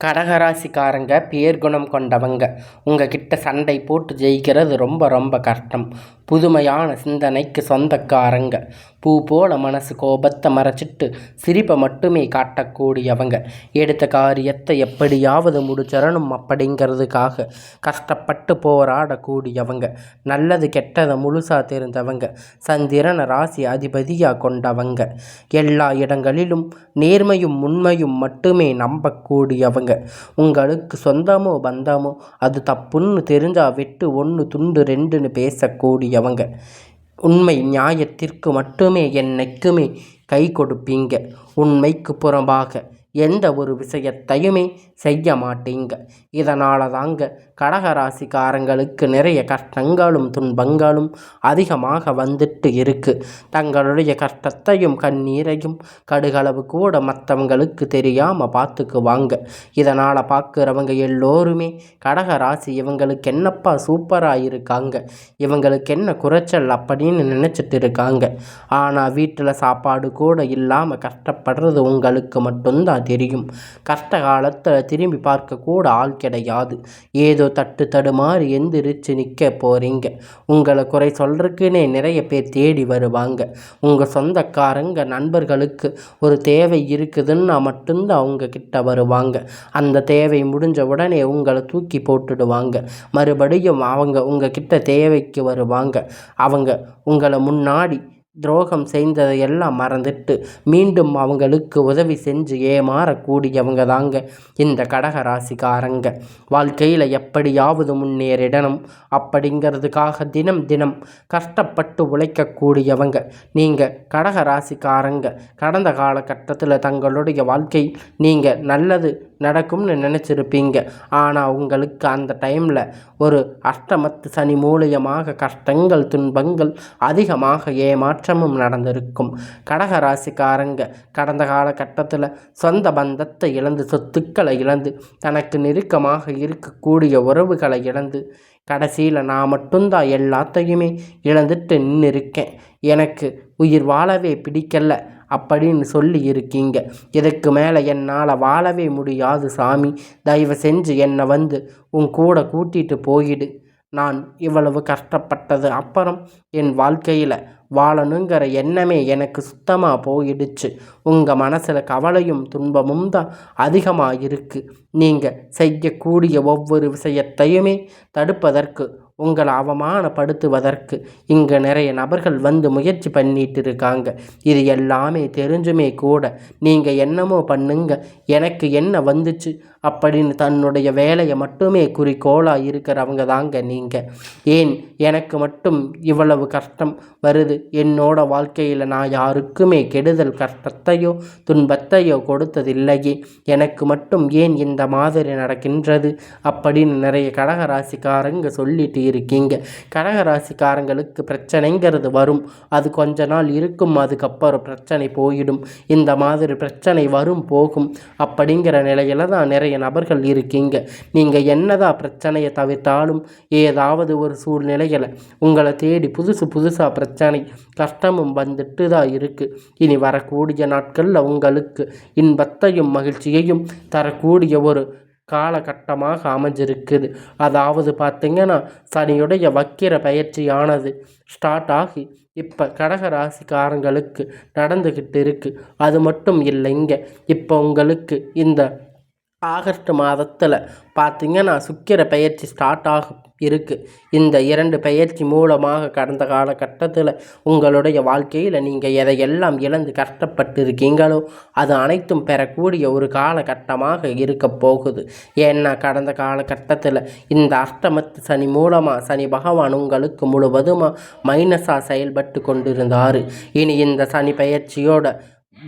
கடகராசிக்காரங்க பேர்குணம் கொண்டவங்க. உங்ககிட்ட சண்டை போட்டு ஜெயிக்கிறது ரொம்ப ரொம்ப கஷ்டம். புதுமையான சிந்தனைக்கு சொந்தக்காரங்க. பூ போல மனசு கோபத்தை மறைச்சிட்டு சிரிப்பை மட்டுமே காட்டக்கூடியவங்க. எடுத்த காரியத்தை எப்படியாவது முடிச்சிடணும் அப்படிங்கிறதுக்காக கஷ்டப்பட்டு போராடக்கூடியவங்க. நல்லது கெட்டதை முழுசாக தெரிந்தவங்க. சந்திரனை ராசி அதிபதியாக கொண்டவங்க. எல்லா இடங்களிலும் நேர்மையும் உண்மையும் மட்டுமே நம்பக்கூடியவங்க. உங்களுக்கு சொந்தமோ பந்தமோ அது தப்புன்னு தெரிஞ்சா வெட்டு 1 துண்டு 2ன்னு பேசக்கூடியவங்க. உண்மை நியாயத்திற்கு மட்டுமே என்னைக்குமே கை கொடுப்பீங்க. உண்மைக்கு புறம்பாக எந்த ஒரு விஷயத்தையுமே செய்ய மாட்டீங்க. இதனால தாங்க கடகராசிக்காரங்களுக்கு நிறைய கஷ்டங்களும் துன்பங்களும் அதிகமாக வந்துட்டு இருக்கு. தங்களுடைய கஷ்டத்தையும் கண்ணீரையும் கடுகளவு கூட மற்றவங்களுக்கு தெரியாமல் பார்த்துக்குவாங்க. இதனால் பார்க்குறவங்க எல்லோருமே கடகராசி இவங்களுக்கு என்னப்பா சூப்பராக இருக்காங்க, இவங்களுக்கு என்ன குறைச்சல் அப்படின்னு நினச்சிட்டு இருக்காங்க. ஆனால் வீட்டில் சாப்பாடு கூட இல்லாமல் கஷ்டப்படுறது உங்களுக்கு மட்டும்தான் தெரியும். கஷ்ட காலத்தில் திரும்பி பார்க்க கூட ஆள் கிடையாது. ஏதோ தட்டு தடுமாறி எந்திரிச்சு நிற்க போறீங்க. உங்களை குறை சொல்றதுக்குன்னே நிறைய பேர் தேடி வருவாங்க. உங்கள் சொந்தக்காரங்க நண்பர்களுக்கு ஒரு தேவை இருக்குதுன்னா மட்டும்தான் அவங்க கிட்ட வருவாங்க. அந்த தேவை முடிஞ்ச உடனே உங்களை தூக்கி போட்டுடுவாங்க. மறுபடியும் அவங்க உங்ககிட்ட தேவைக்கு வருவாங்க. அவங்க உங்களை முன்னாடி துரோகம் செய்ததையெல்லாம் மறந்துட்டு மீண்டும் அவங்களுக்கு உதவி செஞ்சு ஏமாறக்கூடியவங்க தாங்க இந்த கடகராசிக்காரங்க. வாழ்க்கையில் எப்படியாவது முன்னேறிடணும் அப்படிங்கிறதுக்காக தினம் தினம் கஷ்டப்பட்டு உழைக்கக்கூடியவங்க நீங்கள் கடகராசிக்காரங்க. கடந்த காலகட்டத்தில் தங்களுடைய வாழ்க்கை நீங்கள் நல்லது நடக்கும்னு நினச்சிருப்பீங்க. ஆனால் உங்களுக்கு அந்த டைமில் ஒரு அஷ்டமத்து சனி மூலியமாக கஷ்டங்கள் துன்பங்கள் அதிகமாக ஏமாற்றமும் நடந்திருக்கும். கடகராசிக்காரங்க கடந்த காலகட்டத்தில் சொந்த பந்தத்தை இழந்து சொத்துக்களை இழந்து தனக்கு நெருக்கமாக இருக்கக்கூடிய உறவுகளை இழந்து கடைசியில் நான் மட்டும்தான் எல்லாத்தையுமே இழந்துட்டு நின்று இருக்கேன், எனக்கு உயிர் வாழவே பிடிக்கல அப்படின்னு சொல்லி இருக்கீங்க. இதுக்கு மேலே என்னால் வாழவே முடியாது சாமி, தயவு செஞ்சு என்னை வந்து உன் கூட கூட்டிகிட்டு போயிடு. நான் இவ்வளவு கஷ்டப்பட்டது அப்புறம் என் வாழ்க்கையில் வாழணுங்கிற எண்ணமே எனக்கு சுத்தமாக போயிடுச்சு. உங்கள் மனசில் கவலையும் துன்பமும் தான் அதிகமாக இருக்குது. நீங்கள் செய்யக்கூடிய ஒவ்வொரு விஷயத்தையுமே தடுப்பதற்கு, உங்களை அவமானப்படுத்துவதற்கு இங்கே நிறைய நபர்கள் வந்து முயற்சி பண்ணிட்டு இருக்காங்க. இது எல்லாமே தெரிஞ்சுமே கூட நீங்கள் என்னமோ பண்ணுங்க, எனக்கு என்ன வந்துச்சு அப்படின்னு தன்னுடைய வேலையை மட்டுமே குறிக்கோளாக இருக்கிறவங்க தாங்க நீங்கள். ஏன் எனக்கு மட்டும் இவ்வளவு கஷ்டம் வருது, என்னோட வாழ்க்கையில் நான் யாருக்குமே கெடுதல் கஷ்டத்தையோ துன்பத்தையோ கொடுத்ததில்லையே, எனக்கு மட்டும் ஏன் இந்த மாதிரி நடக்கின்றது அப்படின்னு நிறைய கடகராசிக்காரங்க சொல்லிட்டு இருக்கீங்க. கடகராசிக்காரங்களுக்கு பிரச்சனைங்கிறது வரும், அது கொஞ்ச நாள் இருக்கும், அதுக்கப்புறம் பிரச்சனை போயிடும். இந்த மாதிரி பிரச்சனை வரும் போகும் அப்படிங்கிற நிலையில தான் நிறைய நபர்கள் இருக்கீங்க. நீங்கள் என்னதான் பிரச்சனையை தவிர்த்தாலும் ஏதாவது ஒரு சூழ்நிலையில் உங்களை தேடி புதுசாக பிரச்சனை கஷ்டமும் வந்துட்டு தான் இருக்குது. இனி வரக்கூடிய நாட்களில் உங்களுக்கு இன்பத்தையும் மகிழ்ச்சியையும் தரக்கூடிய ஒரு காலகட்டமாக அமைஞ்சிருக்குது. அதாவது பார்த்திங்கன்னா சனியுடைய வக்கிர பயிற்சியானது ஸ்டார்ட் ஆகி இப்போ கடகராசிக்காரங்களுக்கு நடந்துக்கிட்டு இருக்குது. அது மட்டும் இல்லைங்க, இப்போ உங்களுக்கு இந்த ஆகஸ்ட் மாதத்தில் பார்த்திங்கன்னா சுக்கிர பயிற்சி ஸ்டார்ட் ஆகும் இருக்குது. இந்த 2 பயிற்சி மூலமாக கடந்த காலகட்டத்தில் உங்களுடைய வாழ்க்கையில் நீங்கள் எதையெல்லாம் இழந்து கஷ்டப்பட்டு இருக்கீங்களோ அது அனைத்தும் பெறக்கூடிய ஒரு காலகட்டமாக இருக்க போகுது. ஏன்னா கடந்த காலகட்டத்தில் இந்த அஷ்டமத்து சனி மூலமாக சனி பகவான் உங்களுக்கு முழுவதுமாக மைனஸாக செயல்பட்டு கொண்டிருந்தார். இனி இந்த சனி பயிற்சியோட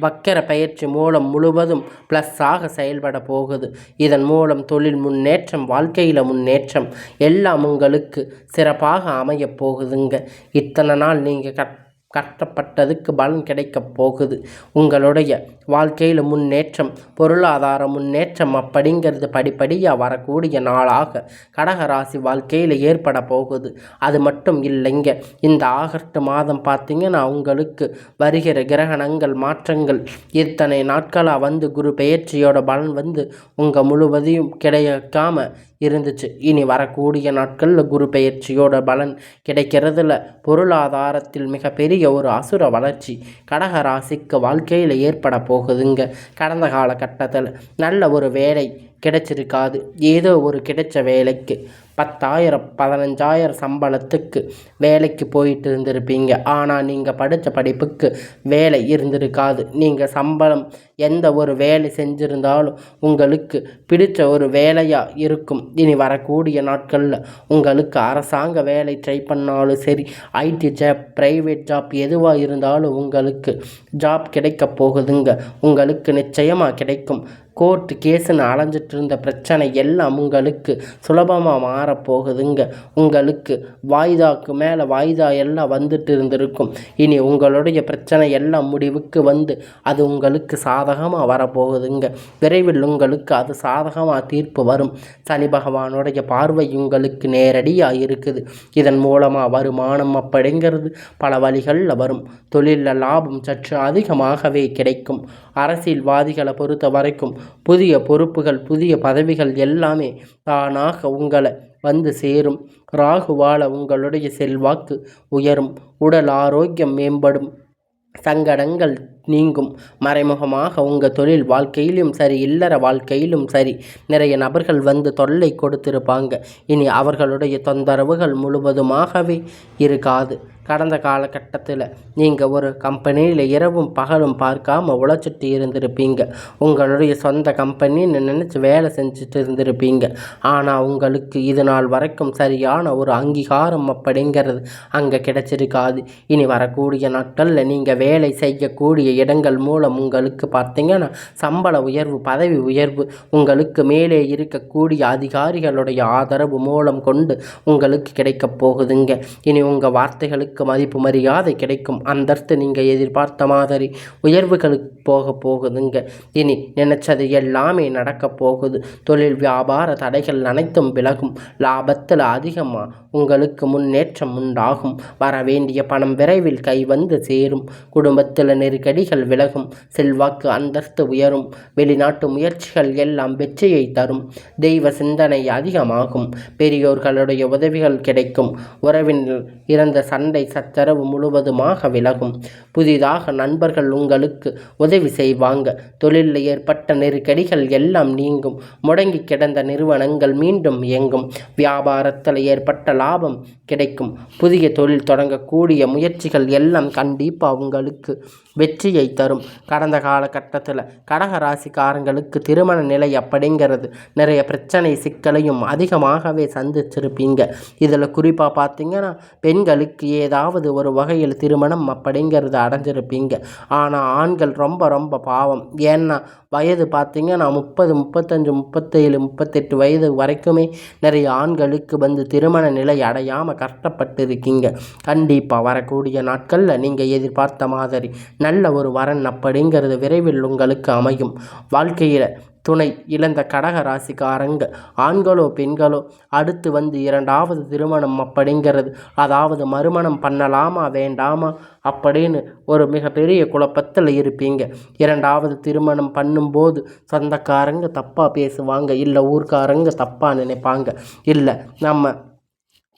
வக்கர பயிற்சி மூலம் முழுவதும் ப்ளஸ்ஸாக செயல்பட போகுது. இதன் மூலம் தொழில் முன்னேற்றம், வாழ்க்கையில் முன்னேற்றம் எல்லாம் உங்களுக்கு சிறப்பாக அமைய போகுதுங்க. இத்தனை நாள் நீங்கள் கஷ்டப்பட்டதுக்கு பலன் கிடைக்கப் போகுது. உங்களுடைய வாழ்க்கையில் முன்னேற்றம், பொருளாதார முன்னேற்றம் அப்படிங்கிறது படிப்படியாக வரக்கூடிய நாளாக கடகராசி வாழ்க்கையில் ஏற்பட போகுது. அது மட்டும் இல்லைங்க, இந்த ஆகஸ்ட் மாதம் பார்த்திங்கன்னா உங்களுக்கு வருகிற கிரகணங்கள் மாற்றங்கள் இத்தனை நாட்களாக குரு பெயர்ச்சியோட பலன் உங்கள் முழுவதையும் கிடைக்காம இருந்துச்சு. இனி வரக்கூடிய நாட்களில் குரு பெயர்ச்சியோட பலன் கிடைக்கிறதுல பொருளாதாரத்தில் மிகப்பெரிய ஒரு அசுர வளர்ச்சி கடக ராசிக்கு வாழ்க்கையில் ஏற்பட போகுதுங்க. கடந்த காலகட்டத்தில் நல்ல ஒரு வேலை கிடைச்சிருக்காது. ஏதோ ஒரு கிடைச்ச வேலைக்கு 10,000 15,000 சம்பளத்துக்கு வேலைக்கு போயிட்டு இருந்திருப்பீங்க. ஆனால் நீங்கள் படித்த படிப்புக்கு வேலை இருந்திருக்காது. நீங்கள் சம்பளம் எந்த ஒரு வேலை செஞ்சுருந்தாலும் உங்களுக்கு பிடிச்ச ஒரு வேலையாக இருக்கும். இனி வரக்கூடிய நாட்களில் உங்களுக்கு அரசாங்க வேலை ட்ரை பண்ணாலும் சரி, ஐடி ஜாப், ப்ரைவேட் ஜாப் எதுவாக இருந்தாலும் உங்களுக்கு ஜாப் கிடைக்க போகுதுங்க. உங்களுக்கு நிச்சயமாக கிடைக்கும். கோர்ட்டு கேஸுன்னு அலைஞ்சிட்டு இருந்த பிரச்சனை எல்லாம் உங்களுக்கு சுலபமாக மாறப்போகுதுங்க. உங்களுக்கு வாய்தாக்கு மேலே வாய்தா எல்லாம் வந்துட்டு இருந்திருக்கும். இனி உங்களுடைய பிரச்சனை எல்லாம் முடிவுக்கு அது உங்களுக்கு சாதகமாக வரப்போகுதுங்க. விரைவில் உங்களுக்கு அது சாதகமாக தீர்ப்பு வரும். சனி பகவானுடைய பார்வை உங்களுக்கு நேரடியாக இருக்குது. இதன் மூலமாக வருமானம் அப்படிங்கிறது பல வழிகளில் வரும். தொழிலில் லாபம் சற்று அதிகமாகவே கிடைக்கும். அரசியல்வாதிகளை பொறுத்த வரைக்கும் புதிய பொறுப்புகள், புதிய பதவிகள் எல்லாமே தானாக உங்களை சேரும். ராகுவால் உங்களுடைய செல்வாக்கு உயரும். உடல் ஆரோக்கியம் மேம்படும். சங்கடங்கள் நீங்கும். மறைமுகமாக உங்கள் தொழில் வாழ்க்கையிலும் சரி, இல்லற வாழ்க்கையிலும் சரி, நிறைய நபர்கள் தொல்லை கொடுத்திருப்பாங்க. இனி அவர்களுடைய தொந்தரவுகள் முழுவதுமாகவே இருக்காது. கடந்த காலகட்டத்தில் நீங்கள் ஒரு கம்பெனியில் இரவும் பகலும் பார்க்காம உழைச்சிட்டு இருந்திருப்பீங்க. உங்களுடைய சொந்த கம்பெனின்னு நினச்சி வேலை செஞ்சுட்டு இருந்திருப்பீங்க. ஆனால் உங்களுக்கு இது நாள் வரைக்கும் சரியான ஒரு அங்கீகாரம் அப்படிங்கிறது அங்கே கிடைச்சிருக்காது. இனி வரக்கூடிய நாட்களில் நீங்கள் வேலை செய்யக்கூடிய இடங்கள் மூலம் உங்களுக்கு பார்த்திங்கன்னா சம்பள உயர்வு, பதவி உயர்வு, உங்களுக்கு மேலே இருக்கக்கூடிய அதிகாரிகளுடைய ஆதரவு மூலம் கொண்டு உங்களுக்கு கிடைக்கப் போகுதுங்க. இனி உங்கள் வார்த்தைகளுக்கு மதிப்பு மரியாதை கிடைக்கும். அந்தஸ்து நீங்கள் எதிர்பார்த்த மாதிரி உயர்வுகளுக்கு போக போகுதுங்க. இனி நினைச்சது எல்லாமே நடக்க போகுது. தொழில் வியாபார தடைகள் அனைத்தும் விலகும். லாபத்தில் அதிகமாக உங்களுக்கு முன்னேற்றம் உண்டாகும். வர வேண்டிய பணம் விரைவில் கை சேரும். குடும்பத்தில் நெருக்கடிகள் விலகும். செல்வாக்கு அந்தஸ்து உயரும். வெளிநாட்டு முயற்சிகள் எல்லாம் வெற்றியை தரும். தெய்வ சிந்தனை அதிகமாகும். பெரியோர்களுடைய உதவிகள் கிடைக்கும். உறவின் இறந்த சண்டை சச்சரவு முழுவதுமாக விலகும். புதிதாக நண்பர்கள் உங்களுக்கு உதவி செய்வாங்க. தொழிலில் ஏற்பட்ட நெருக்கடிகள் எல்லாம் நீங்கும். முடங்கி கிடந்த நிறுவனங்கள் மீண்டும் இயங்கும். வியாபாரத்தில் ஏற்பட்ட லாபம் கிடைக்கும். புதிய தொழில் தொடங்கக்கூடிய முயற்சிகள் எல்லாம் கண்டிப்பாக உங்களுக்கு வெற்றியை தரும். கடந்த காலகட்டத்தில் கடக ராசிக்காரங்களுக்கு திருமண நிலை அப்படிங்கிறது நிறைய பிரச்சனை சிக்கலையும் அதிகமாகவே சந்திச்சிருப்பீங்க. இதில் குறிப்பாக பார்த்தீங்கன்னா பெண்களுக்கு ஏதாவது ஒரு வகையில் திருமணம் அப்படிங்கிறது அடைஞ்சிருப்பீங்க. ஆனால் ஆண்கள் ரொம்ப ரொம்ப பாவம். ஏன்னா வயது பார்த்திங்கன்னா 30, 35, 37, 38 வயது வரைக்குமே நிறைய ஆண்களுக்கு திருமண நிலை அடையாமல் கஷ்டப்பட்டு இருக்கீங்க. கண்டிப்பாக வரக்கூடிய நாட்களில் நீங்கள் எதிர்பார்த்த மாதிரி நல்ல ஒரு வரன் அப்படிங்கிறது விரைவில் உங்களுக்கு அமையும். வாழ்க்கையில் துணை இழந்த கடக ராசிக்காரங்க ஆண்களோ பெண்களோ அடுத்து இரண்டாவது திருமணம் அப்படிங்கிறது, அதாவது மறுமணம் பண்ணலாமா வேண்டாமா அப்படின்னு ஒரு மிகப்பெரிய குழப்பத்தில் இருப்பீங்க. இரண்டாவது திருமணம் பண்ணும்போது சொந்தக்காரங்க தப்பாக பேசுவாங்க, இல்லை ஊர்க்காரங்க தப்பாக நினைப்பாங்க, இல்லை நம்ம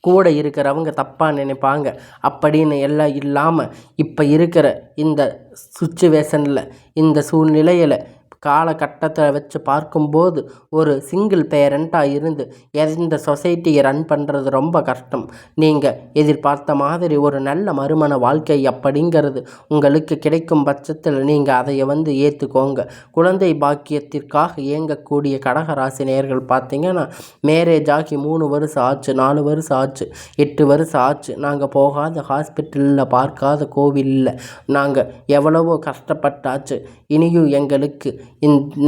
கூட இருக்கிறவங்க தப்பாக நினைப்பாங்க அப்படின்னு எல்லாம் இல்லாமல் இப்போ இருக்கிற இந்த சுச்சுவேஷனில், இந்த சூழ்நிலையில் காலகட்டத்தை வச்சு பார்க்கும்போது ஒரு சிங்கிள் பேரண்ட்டாக இருந்து எந்த சொசைட்டியை ரன் பண்ணுறது ரொம்ப கஷ்டம். நீங்கள் எதிர்பார்த்த மாதிரி ஒரு நல்ல மறுமண வாழ்க்கை அப்படிங்கிறது உங்களுக்கு கிடைக்கும் பட்சத்தில் நீங்கள் அதை ஏற்றுக்கோங்க. குழந்தை பாக்கியத்திற்காக இயங்கக்கூடிய கடகராசி நேயர்கள் பார்த்திங்கன்னா மேரேஜ் ஆகி 3 வருஷம் ஆச்சு, 4 வருஷம் ஆச்சு, 8 வருஷம் ஆச்சு, நாங்கள் போகாத ஹாஸ்பிட்டலில், பார்க்காத கோவிலில் நாங்கள் எவ்வளவோ கஷ்டப்பட்டாச்சு, இனியும் எங்களுக்கு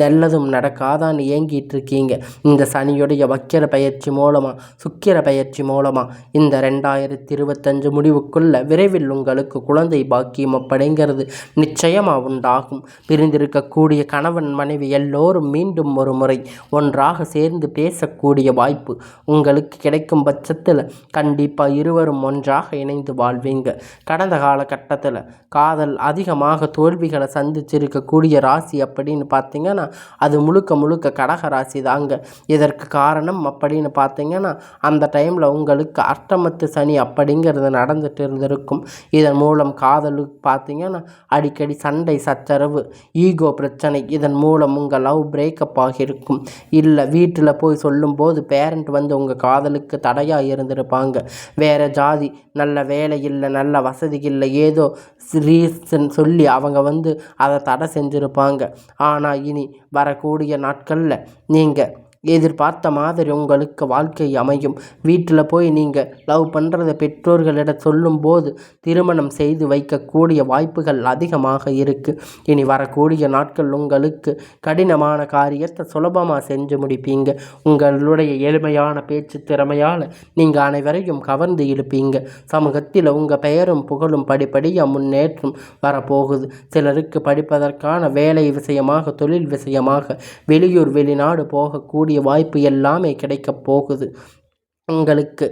நல்லதும் நடக்காதான்னு ஏங்கிட்டு இருக்கீங்க. இந்த சனியுடைய வக்கிர பயிற்சி மூலமாக சுக்கிர பயிற்சி மூலமாக இந்த 2025 முடிவுக்குள்ள விரைவில் உங்களுக்கு குழந்தை பாக்கியம் அப்படிங்கிறது நிச்சயமாக உண்டாகும். பிரிந்திருக்கக்கூடிய கணவன் மனைவி எல்லோரும் மீண்டும் ஒரு முறை ஒன்றாக சேர்ந்து பேசக்கூடிய வாய்ப்பு உங்களுக்கு கிடைக்கும் பட்சத்தில் கண்டிப்பாக இருவரும் ஒன்றாக இணைந்து வாழ்வீங்க. கடந்த காலகட்டத்தில் காதல் அதிகமாக தோல்விகளை சந்திச்சிருக்கக்கூடிய ராசி அப்படின்னு பார்த்தீங்கன்னா அது முழுக்க முழுக்க கடக ராசி தாங்க. இதற்கு காரணம் அப்படின்னு பார்த்தீங்கன்னா அந்த டைமில் உங்களுக்கு அஷ்டமத்து சனி அப்படிங்கிறது நடந்துட்டு இருந்திருக்கும். இதன் மூலம் காதலுக்கு பார்த்தீங்கன்னா அடிக்கடி சண்டை சச்சரவு ஈகோ பிரச்சனை, இதன் மூலம் உங்கள் லவ் பிரேக்கப் ஆகியிருக்கும். இல்லை வீட்டில் போய் சொல்லும்போது பேரண்ட் வந்து உங்கள் காதலுக்கு தடையாக இருந்திருப்பாங்க. வேறு ஜாதி, நல்ல வேலை இல்லை, நல்ல வசதி இல்லை, ஏதோ ரீசன் சொல்லி அவங்க வந்து அதை தடை செஞ்சுருப்பாங்க. ஆனால் இனி வரக்கூடிய நாட்களில் நீங்கள் எதிர்பார்த்த மாதிரி உங்களுக்கு வாழ்க்கை அமையும். வீட்டில் போய் நீங்கள் லவ் பண்ணுறத பெற்றோர்களிடம் சொல்லும்போது திருமணம் செய்து வைக்கக்கூடிய வாய்ப்புகள் அதிகமாக இருக்குது. இனி வரக்கூடிய நாட்கள் உங்களுக்கு கடினமான காரியத்தை சுலபமாக செஞ்சு முடிப்பீங்க. உங்களுடைய எளிமையான பேச்சு திறமையால் நீங்கள் அனைவரையும் கவர்ந்து இழுப்பீங்க. சமூகத்தில் உங்கள் பெயரும் புகழும் படிப்படியாக முன்னேற்றம் வரப்போகுது. சிலருக்கு படிப்பதற்கான வேலை விஷயமாக, தொழில் விஷயமாக வெளியூர் வெளிநாடு போகக்கூடிய வாய்ப்பு எல்லாமே கிடைக்கப் போகுது. உங்களுக்கு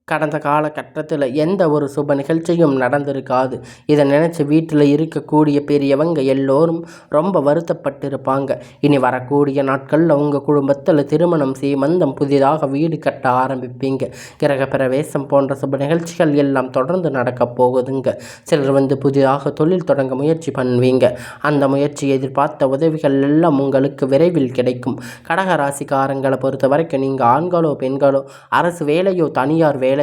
கடந்த காலகட்டத்தில் எந்த ஒரு சுப நிகழ்ச்சியும் நடந்திருக்காது. இதை நினச்சி வீட்டில் இருக்கக்கூடிய பெரியவங்க எல்லோரும் ரொம்ப வருத்தப்பட்டிருப்பாங்க. இனி வரக்கூடிய நாட்களில் உங்கள் குடும்பத்தில் திருமணம் சீமந்தம் புதிதாக வீடு கட்ட ஆரம்பிப்பீங்க. கிரக பிரவேசம் போன்ற சுப நிகழ்ச்சிகள் எல்லாம் தொடர்ந்து நடக்கப் போகுதுங்க. சிலர் வந்து புதிதாக தொழில் தொடங்க முயற்சி பண்ணுவீங்க. அந்த முயற்சி எதிர்பார்த்த உதவிகள் எல்லாம் உங்களுக்கு விரைவில் கிடைக்கும். கடகராசிக்காரங்களை பொறுத்த வரைக்கும் நீங்கள் ஆண்களோ பெண்களோ அரசு வேலையோ தனியார் வேலையோ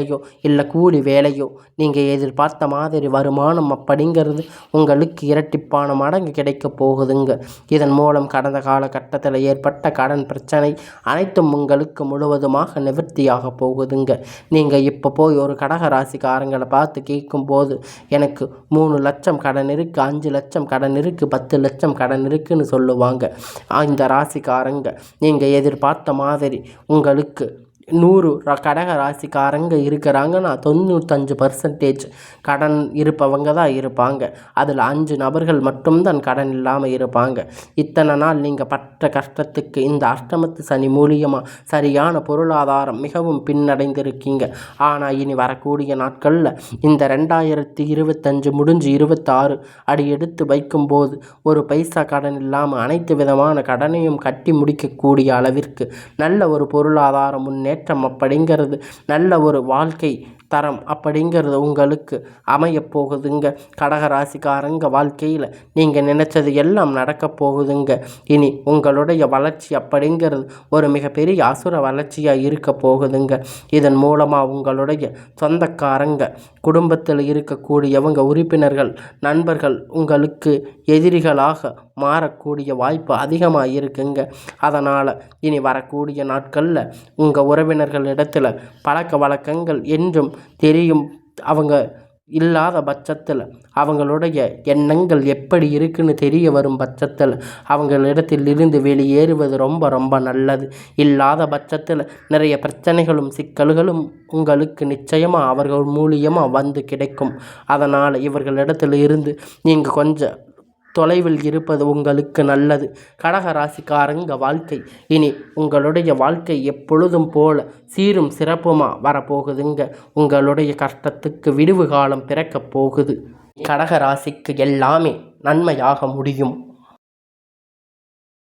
இல்லை கூலி வேலையோ நீங்கள் எதிர்பார்த்த மாதிரி வருமானம் அப்படிங்கிறது உங்களுக்கு இரட்டிப்பான மடங்கு கிடைக்க போகுதுங்க. இதன் மூலம் கடந்த காலகட்டத்தில் ஏற்பட்ட கடன் பிரச்சனை அனைத்தும் உங்களுக்கு முழுவதுமாக நிவர்த்தியாக போகுதுங்க. நீங்கள் இப்போ போய் ஒரு கடக ராசிக்காரங்களை பார்த்து கேட்கும்போது எனக்கு 3 லட்சம் கடன் இருக்குது, 5 லட்சம் கடன் இருக்குது, 10 லட்சம் கடன் இருக்குதுன்னு சொல்லுவாங்க. இந்த ராசிக்காரங்க நீங்கள் எதிர்பார்த்த மாதிரி உங்களுக்கு 100 கடக ராசிக்காரங்க இருக்கிறாங்கன்னா 95% கடன் இருப்பவங்க தான் இருப்பாங்க. அதில் 5 நபர்கள் மட்டும்தான் கடன் இல்லாமல் இருப்பாங்க. இத்தனை நாள் நீங்கள் பட்ட கஷ்டத்துக்கு இந்த அஷ்டமத்து சனி மூலியமாக சரியான பொருளாதாரம் மிகவும் பின்னடைந்திருக்கீங்க. ஆனால் இனி வரக்கூடிய நாட்களில் இந்த 2025 முடிஞ்சு 26 அடி எடுத்து வைக்கும்போது ஒரு பைசா கடன் இல்லாமல் அனைத்து விதமான கடனையும் கட்டி முடிக்கக்கூடிய அளவிற்கு நல்ல ஒரு பொருளாதார முன்னேற்றம் அப்படிங்கிறது, நல்ல ஒரு வாழ்க்கை தரம் அப்படிங்கிறது உங்களுக்கு அமையப் போகுதுங்க. கடகராசிக்காரங்க வாழ்க்கையில் நீங்கள் நினச்சது எல்லாம் நடக்கப் போகுதுங்க. இனி உங்களுடைய வளர்ச்சி அப்படிங்கிறது ஒரு மிகப்பெரிய அசுர வளர்ச்சியாக இருக்க போகுதுங்க. இதன் மூலமாக உங்களுடைய சொந்தக்காரங்க, குடும்பத்தில் இருக்கக்கூடியவங்க, உறுப்பினர்கள், நண்பர்கள் உங்களுக்கு எதிரிகளாக மாறக்கூடிய வாய்ப்பு அதிகமாக இருக்குங்க. அதனால் இனி வரக்கூடிய நாட்களில் உங்கள் உறவினர்களிடத்தில் பழக்க வழக்கங்கள் என்றும் தெரியும். அவங்க இல்லாத பட்சத்தில் அவங்களுடைய எண்ணங்கள் எப்படி இருக்குன்னு தெரிய வரும் பட்சத்தில் அவங்களிடத்தில் இருந்து வெளியேறுவது ரொம்ப ரொம்ப நல்லது. இல்லாத பட்சத்தில் நிறைய பிரச்சனைகளும் சிக்கல்களும் உங்களுக்கு நிச்சயமாக அவர்கள் மூலியமாக வந்து கிடைக்கும். அதனால் இவர்களிடத்தில் இருந்து நீங்கள் கொஞ்சம் தொலைவில் இருப்பது உங்களுக்கு நல்லது. கடகராசிக்காரங்க வாழ்க்கை இனி உங்களுடைய வாழ்க்கை எப்பொழுதும் போல சீரும் சிறப்புமாக வரப்போகுதுங்க. உங்களுடைய கஷ்டத்துக்கு விடுவு காலம் பிறக்கப் போகுது. கடகராசிக்கு எல்லாமே நன்மையாக முடியும்.